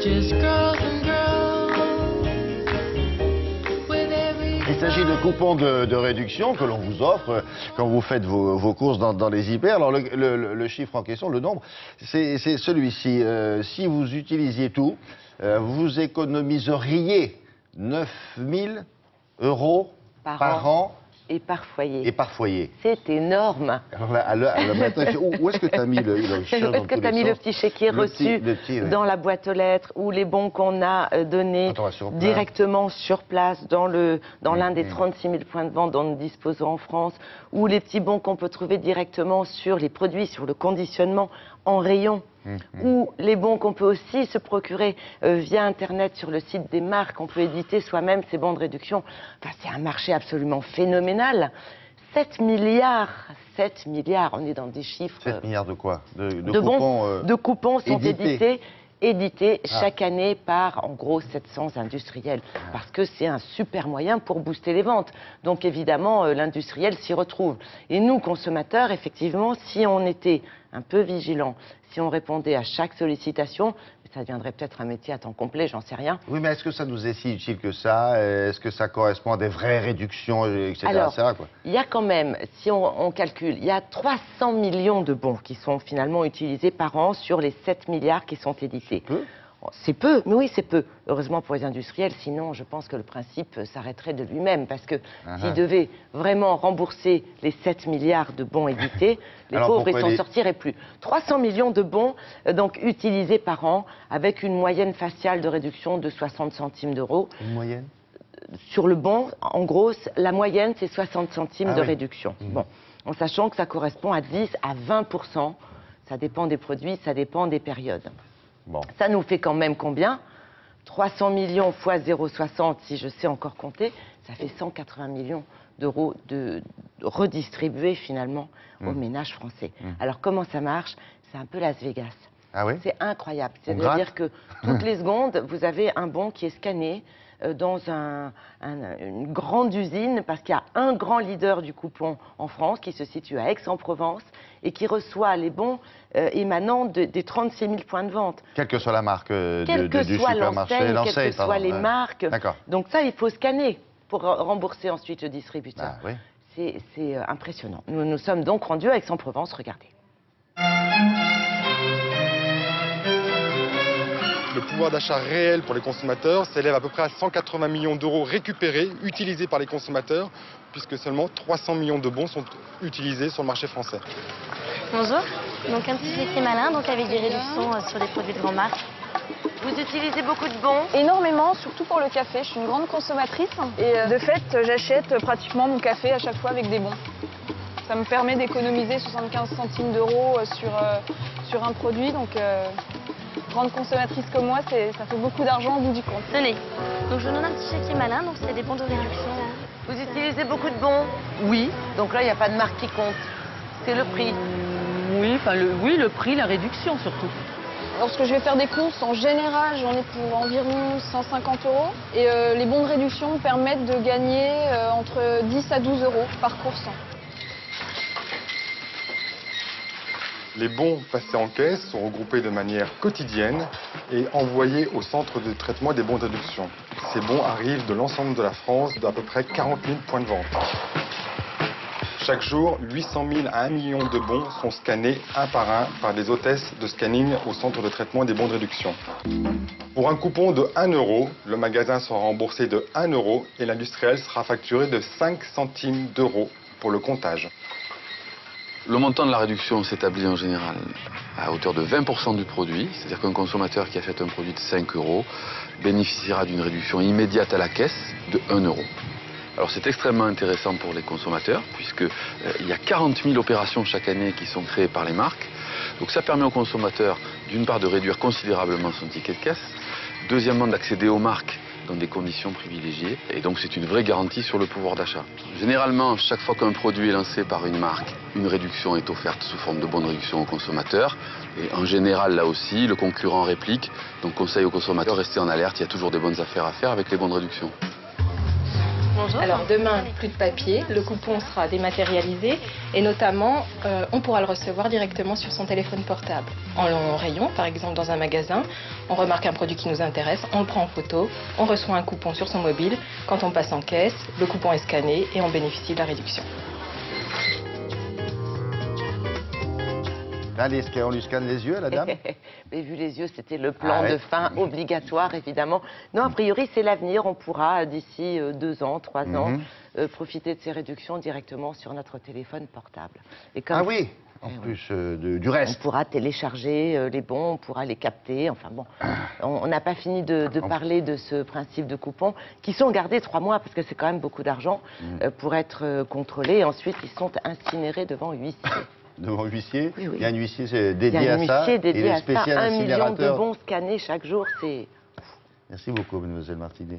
just grows and grows with every Il s'agit de coupons de réduction que l'on vous offre quand vous faites vos courses dans les hyper. Alors le chiffre en question, le nombre, c'est celui-ci. Si vous utilisiez tout, vous économiseriez 9 000 € par an et par foyer. et par foyer. C'est énorme. Alors là, maintenant, où est-ce que tu as mis le chien Où est-ce que tu as mis le petit chéquier reçu dans la boîte aux lettres ou les bons qu'on a donnés directement sur place dans l'un des 36 000 points de vente dont nous disposons en France, ou les petits bons qu'on peut trouver directement sur les produits, sur le conditionnement en rayon, ou les bons qu'on peut aussi se procurer via Internet sur le site des marques. On peut éditer soi-même ces bons de réduction. Enfin, c'est un marché absolument phénoménal. 7 milliards, on est dans des chiffres... 7 milliards de quoi? De coupons sont édités chaque année par, en gros, 700 industriels. Parce que c'est un super moyen pour booster les ventes. Donc, évidemment, l'industriel s'y retrouve. Et nous, consommateurs, effectivement, si on était un peu vigilants, si on répondait à chaque sollicitation, ça deviendrait peut-être un métier à temps complet, j'en sais rien. Oui, mais est-ce que ça nous est si utile que ça? Est-ce que ça correspond à des vraies réductions, etc. Alors, il y a quand même, si on calcule, il y a 300 millions de bons qui sont finalement utilisés par an sur les 7 milliards qui sont édités. C'est peu, mais oui, c'est peu. Heureusement pour les industriels, sinon je pense que le principe s'arrêterait de lui-même. Parce que s'ils devaient vraiment rembourser les 7 milliards de bons édités, les pauvres, ils s'en sortiraient plus. 300 millions de bons donc, utilisés par an, avec une moyenne faciale de réduction de 60 centimes d'euros. Une moyenne? Sur le bon, en gros, la moyenne, c'est 60 centimes de réduction. Bon, en sachant que ça correspond à 10 à 20%. Ça dépend des produits, ça dépend des périodes. Bon. Ça nous fait quand même combien? 300 millions fois 0,60, si je sais encore compter, ça fait 180 millions d'euros de redistribués finalement aux ménages français. Alors comment ça marche? C'est un peu Las Vegas. Ah oui? C'est incroyable. C'est-à-dire que toutes les secondes, vous avez un bon qui est scanné dans une grande usine, parce qu'il y a un grand leader du coupon en France qui se situe à Aix-en-Provence et qui reçoit les bons émanant des 36 000 points de vente. Quelle que soit la marque du supermarché, quelles que soient les marques. D'accord. Donc ça, il faut scanner pour rembourser ensuite le distributeur. Ah, oui. C'est impressionnant. Nous nous sommes donc rendus à Aix-en-Provence, regardez. Le pouvoir d'achat réel pour les consommateurs s'élève à peu près à 180 millions d'euros récupérés, utilisés par les consommateurs, puisque seulement 300 millions de bons sont utilisés sur le marché français. Bonjour, donc un petit chéquier malin, donc avec des réductions sur les produits de grande marque. Vous utilisez beaucoup de bons? Énormément, surtout pour le café. Je suis une grande consommatrice et de fait, j'achète pratiquement mon café à chaque fois avec des bons. Ça me permet d'économiser 75 centimes d'euros sur un produit, donc grande consommatrice comme moi, ça fait beaucoup d'argent au bout du compte. Tenez, donc je vous donne un petit chéquier malin, donc c'est des bons de réduction. Vous utilisez beaucoup de bons? Oui, donc là, il n'y a pas de marque qui compte. C'est le prix. Oui, enfin le prix, la réduction surtout. Lorsque je vais faire des courses, en général, j'en ai pour environ 150 €. Et les bons de réduction me permettent de gagner entre 10 à 12 € par course. Les bons passés en caisse sont regroupés de manière quotidienne et envoyés au centre de traitement des bons de réduction. Ces bons arrivent de l'ensemble de la France, d'à peu près 40 000 points de vente. Chaque jour, 800 000 à 1 million de bons sont scannés un par des hôtesses de scanning au centre de traitement des bons de réduction. Pour un coupon de 1 €, le magasin sera remboursé de 1 € et l'industriel sera facturé de 5 centimes d'euros pour le comptage. Le montant de la réduction s'établit en général à hauteur de 20% du produit, c'est-à-dire qu'un consommateur qui achète un produit de 5 € bénéficiera d'une réduction immédiate à la caisse de 1 €. Alors c'est extrêmement intéressant pour les consommateurs, puisqu'il y a 40 000 opérations chaque année qui sont créées par les marques. Donc ça permet au consommateur, d'une part, de réduire considérablement son ticket de caisse, deuxièmement, d'accéder aux marques dans des conditions privilégiées, et donc c'est une vraie garantie sur le pouvoir d'achat. Généralement, chaque fois qu'un produit est lancé par une marque, une réduction est offerte sous forme de bons de réduction aux consommateurs, et en général, là aussi, le concurrent réplique, donc conseil aux consommateurs, restez en alerte, il y a toujours des bonnes affaires à faire avec les bons de réduction. Bonjour. Alors demain, plus de papier, le coupon sera dématérialisé et notamment, on pourra le recevoir directement sur son téléphone portable. En rayon, par exemple dans un magasin, on remarque un produit qui nous intéresse, on le prend en photo, on reçoit un coupon sur son mobile. Quand on passe en caisse, le coupon est scanné et on bénéficie de la réduction. Allez, est-ce qu'on lui scanne les yeux, la dame? Mais vu les yeux, c'était le plan de fin obligatoire, évidemment. Non, a priori, c'est l'avenir. On pourra, d'ici 2 ans, 3 ans, profiter de ces réductions directement sur notre téléphone portable. Et comme oui, en plus du reste. On pourra télécharger les bons, on pourra les capter. Enfin bon, on n'a pas fini de parler de ce principe de coupons qui sont gardés 3 mois, parce que c'est quand même beaucoup d'argent, pour être contrôlés. Et ensuite, ils sont incinérés devant huissier. Devant huissier, oui. Il y a un huissier dédié à ça. Il y a un huissier dédié à ça. 1 million de incinérateur. bons scannés chaque jour, c'est... Merci beaucoup, mademoiselle Martinet.